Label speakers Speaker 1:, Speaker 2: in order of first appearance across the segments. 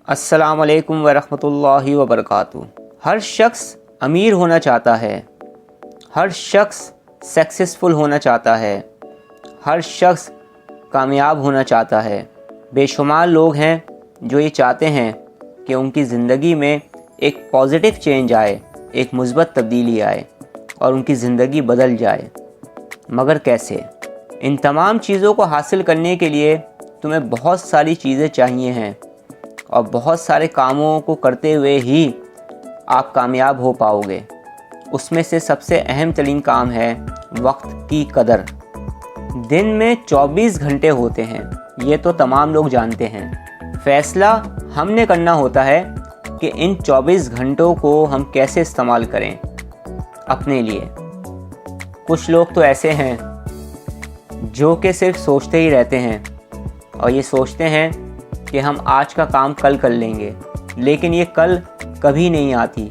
Speaker 1: अस्सलाम वालेकुम वरहमतुल्लाहि वबरकातुहू। हर शख्स अमीर होना चाहता है, हर शख्स सक्सेसफुल होना चाहता है, हर शख्स कामयाब होना चाहता है। बेशुमार लोग हैं जो ये चाहते हैं कि उनकी ज़िंदगी में एक पॉजिटिव चेंज आए, एक मुस्बत तब्दीली आए और उनकी ज़िंदगी बदल जाए। मगर कैसे? इन तमाम चीज़ों को हासिल करने के लिए तुम्हें बहुत सारी चीज़ें चाहिए हैं और बहुत सारे कामों को करते हुए ही आप कामयाब हो पाओगे। उसमें से सबसे अहम तरीन काम है वक्त की कदर। दिन में 24 घंटे होते हैं, ये तो तमाम लोग जानते हैं। फ़ैसला हमने करना होता है कि इन 24 घंटों को हम कैसे इस्तेमाल करें अपने लिए। कुछ लोग तो ऐसे हैं जो कि सिर्फ सोचते ही रहते हैं और ये सोचते हैं कि हम आज का काम कल कर लेंगे, लेकिन ये कल कभी नहीं आती,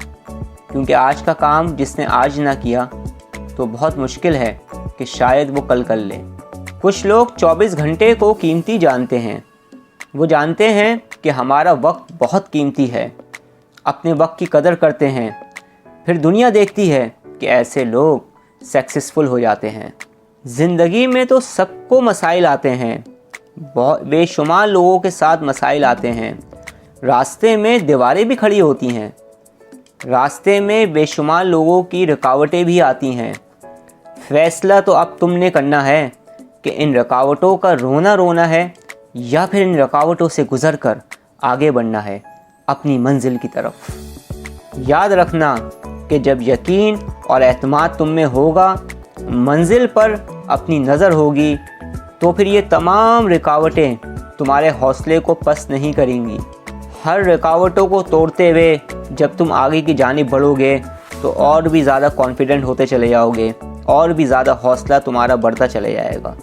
Speaker 1: क्योंकि आज का काम जिसने आज ना किया तो बहुत मुश्किल है कि शायद वो कल कर ले। कुछ लोग 24 घंटे को कीमती जानते हैं। वो जानते हैं कि हमारा वक्त बहुत कीमती है, अपने वक्त की कदर करते हैं। फिर दुनिया देखती है कि ऐसे लोग सक्सेसफुल हो जाते हैं। ज़िंदगी में तो सबको मसाइल आते हैं, बहुत बेशुमार लोगों के साथ मसाइल आते हैं। रास्ते में दीवारें भी खड़ी होती हैं, रास्ते में बेशुमार लोगों की रुकावटें भी आती हैं। फ़ैसला तो अब तुमने करना है कि इन रुकावटों का रोना है या फिर इन रुकावटों से गुज़र कर आगे बढ़ना है अपनी मंजिल की तरफ। याद रखना कि जब यकीन और एतमाद तुम में होगा, मंजिल पर अपनी नज़र होगी, तो फिर ये तमाम रुकावटें तुम्हारे हौसले को पस्त नहीं करेंगी। हर रुकावटों को तोड़ते हुए जब तुम आगे की जानिब बढ़ोगे तो और भी ज़्यादा कॉन्फिडेंट होते चले जाओगे, और भी ज़्यादा हौसला तुम्हारा बढ़ता चले जाएगा।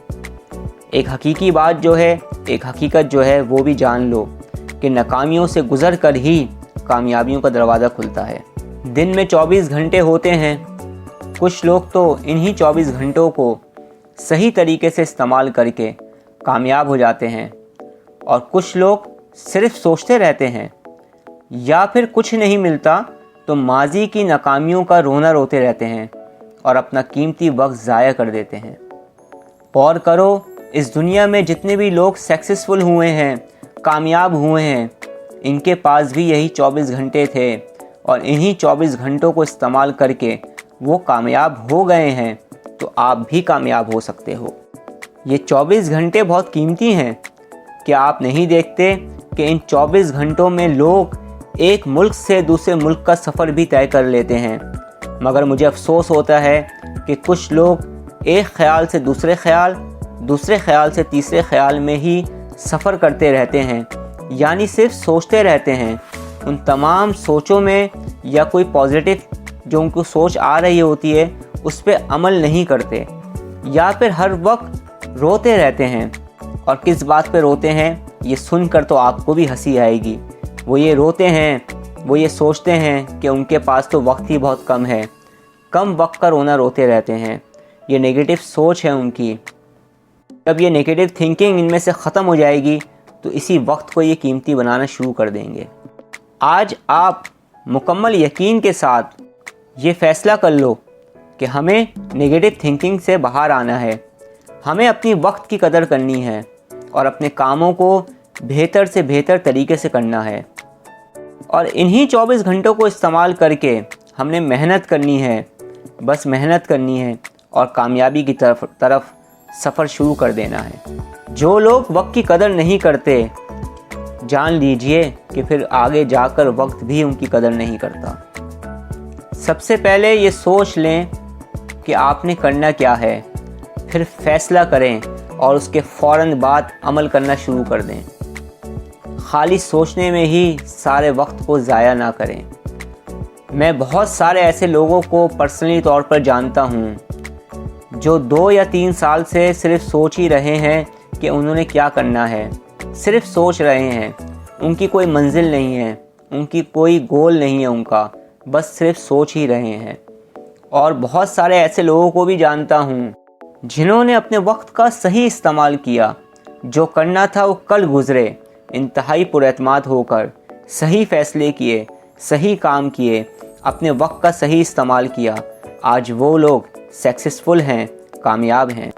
Speaker 1: एक हकीकी बात जो है, एक हकीकत जो है वो भी जान लो कि नाकामियों से गुज़र कर ही कामयाबियों का दरवाज़ा खुलता है। दिन में 24 घंटे होते हैं। कुछ लोग तो इन्हीं 24 घंटों को सही तरीके से इस्तेमाल करके कामयाब हो जाते हैं और कुछ लोग सिर्फ सोचते रहते हैं, या फिर कुछ नहीं मिलता तो माजी की नाकामियों का रोना रोते रहते हैं और अपना कीमती वक्त ज़ाया कर देते हैं। गौर करो, इस दुनिया में जितने भी लोग सक्सेसफुल हुए हैं, कामयाब हुए हैं, इनके पास भी यही 24 घंटे थे और इन्हीं 24 घंटों को इस्तेमाल करके वो कामयाब हो गए हैं। तो आप भी कामयाब हो सकते हो। ये 24 घंटे बहुत कीमती हैं। क्या आप नहीं देखते कि इन 24 घंटों में लोग एक मुल्क से दूसरे मुल्क का सफ़र भी तय कर लेते हैं? मगर मुझे अफसोस होता है कि कुछ लोग एक ख़्याल से दूसरे ख़्याल, दूसरे ख़्याल से तीसरे ख़्याल में ही सफ़र करते रहते हैं, यानी सिर्फ सोचते रहते हैं। उन तमाम सोचों में या कोई पॉजिटिव जो उनको सोच आ रही होती है उस पर अमल नहीं करते, या फिर हर वक्त रोते रहते हैं। और किस बात पे रोते हैं ये सुनकर तो आपको भी हंसी आएगी। वो ये रोते हैं, वो ये सोचते हैं कि उनके पास तो वक्त ही बहुत कम है, कम वक्त का रोना रोते रहते हैं। ये नेगेटिव सोच है उनकी। जब ये नेगेटिव थिंकिंग इनमें से ख़त्म हो जाएगी तो इसी वक्त को ये कीमती बनाना शुरू कर देंगे। आज आप मुकम्मल यकीन के साथ ये फ़ैसला कर लो कि हमें नेगेटिव थिंकिंग से बाहर आना है, हमें अपनी वक्त की कदर करनी है और अपने कामों को बेहतर से बेहतर तरीके से करना है। और इन्हीं 24 घंटों को इस्तेमाल करके हमने मेहनत करनी है, बस मेहनत करनी है और कामयाबी की तरफ सफ़र शुरू कर देना है। जो लोग वक्त की कदर नहीं करते, जान लीजिए कि फिर आगे जाकर वक्त भी उनकी कदर नहीं करता। सबसे पहले ये सोच लें कि आपने करना क्या है, फिर फ़ैसला करें और उसके फ़ौरन बाद अमल करना शुरू कर दें। खाली सोचने में ही सारे वक्त को ज़ाया ना करें। मैं बहुत सारे ऐसे लोगों को पर्सनली तौर पर जानता हूँ जो 2 या 3 साल से सिर्फ सोच ही रहे हैं कि उन्होंने क्या करना है, सिर्फ सोच रहे हैं। उनकी कोई मंजिल नहीं है, उनकी कोई गोल नहीं है उनका, बस सिर्फ सोच ही रहे हैं। और बहुत सारे ऐसे लोगों को भी जानता हूँ जिन्होंने अपने वक्त का सही इस्तेमाल किया, जो करना था वो कल गुज़रे, इंतहाई पुरएतमाद होकर सही फ़ैसले किए, सही काम किए, अपने वक्त का सही इस्तेमाल किया, आज वो लोग सक्सेसफुल हैं, कामयाब हैं।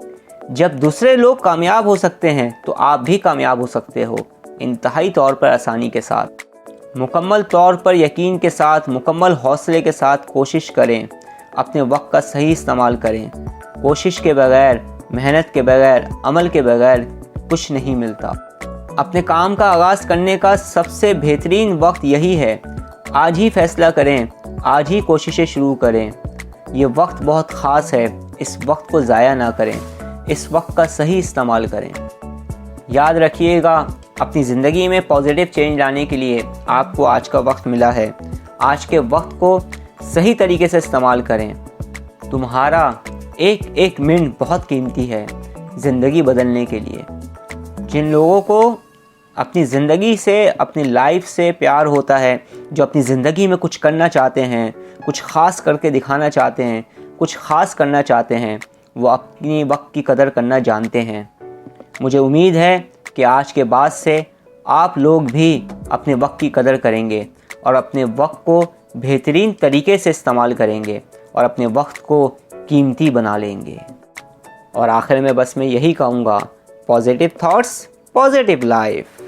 Speaker 1: जब दूसरे लोग कामयाब हो सकते हैं तो आप भी कामयाब हो सकते हो, इंतहाई तौर पर आसानी के साथ। मुकम्मल तौर पर यकीन के साथ, मुकम्मल हौसले के साथ कोशिश करें, अपने वक्त का सही इस्तेमाल करें। कोशिश के बगैर, मेहनत के बगैर, अमल के बगैर कुछ नहीं मिलता। अपने काम का आगाज़ करने का सबसे बेहतरीन वक्त यही है। आज ही फ़ैसला करें, आज ही कोशिशें शुरू करें। ये वक्त बहुत ख़ास है, इस वक्त को ज़ाया ना करें, इस वक्त का सही इस्तेमाल करें। याद रखिएगा, अपनी ज़िंदगी में पॉजिटिव चेंज लाने के लिए आपको आज का वक्त मिला है। आज के वक्त को सही तरीके से इस्तेमाल करें। तुम्हारा एक एक मिनट बहुत कीमती है ज़िंदगी बदलने के लिए। जिन लोगों को अपनी ज़िंदगी से, अपनी लाइफ से प्यार होता है, जो अपनी ज़िंदगी में कुछ करना चाहते हैं, कुछ ख़ास करके दिखाना चाहते हैं, कुछ ख़ास करना चाहते हैं, वो अपनी वक्त की कदर करना जानते हैं। मुझे उम्मीद है कि आज के बाद से आप लोग भी अपने वक्त की कदर करेंगे और अपने वक्त को बेहतरीन तरीके से इस्तेमाल करेंगे और अपने वक्त को कीमती बना लेंगे। और आखिर में बस मैं यही कहूँगा, पॉजिटिव थॉट्स, पॉजिटिव लाइफ।